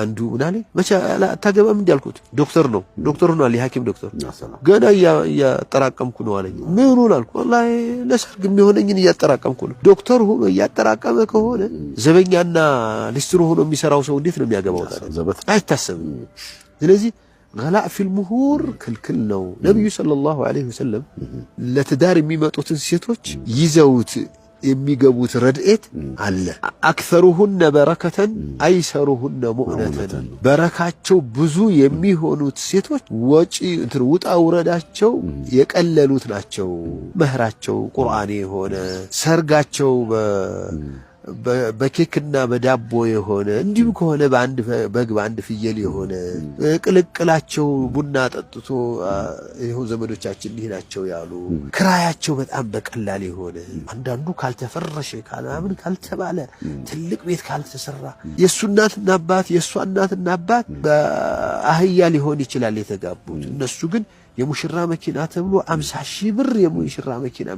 አንዱ ምናለ መቼ አታገባም እንዲያልኩት ዶክተር ነው አለ የሐኪም ዶክተር ገና ያጠራቀምኩ ነው አለኝ ምኑን አልኩ والله ለሰርግ የሚሆነኝን ያጠራቀምኩ ነው ዶክተር ሆኖ ያጠራቀመ ከሆነ ዘበኛና ሊስትሮ ሆኖ የሚሰራው ሰው እንዴት ነው የሚያገባው ታዲያ አይታሰብም ስለዚህ غلاء في المهور ክልክል ነው ነብዩ ሰለላሁ ዐለይሂ ወሰለም ለትዳር የሚመጡትን ሴቶች ይዘውት የሚገቡት ረድኤት አለ አክثرهن بركة ايسرهن مؤنة በረካቸው ብዙ የሚሆኑት ሴቶች ወጪ ውጣ ውረዳቸው የቀለሉት ናቸው መህራቸው ቁርአን የሆነ ሰርጋቸው በኬክና በዳቦ የሆነ እንዲሁ ከሆነ በአንድ በግ በአንድ ፍየል የሆነ ቅልቅላቸው ቡና ጠጥቶ ይሄው ዘመዶቻችን ይሄናቸው ያሉ ክራያቸው በጣም በቀላል የሆነ አንዳንዱ ካልተፈረሸ ካላምን ካልተባለ ትልቅ ቤት ካልተሰራ የሱናትና አባት የሷናትና አባት በአህያ ሊሆን ይችላል የተጋቡት እነሱ ግን የሙሽራ መኪና ተብሎ 50,000 ብር የሙሽራ መኪና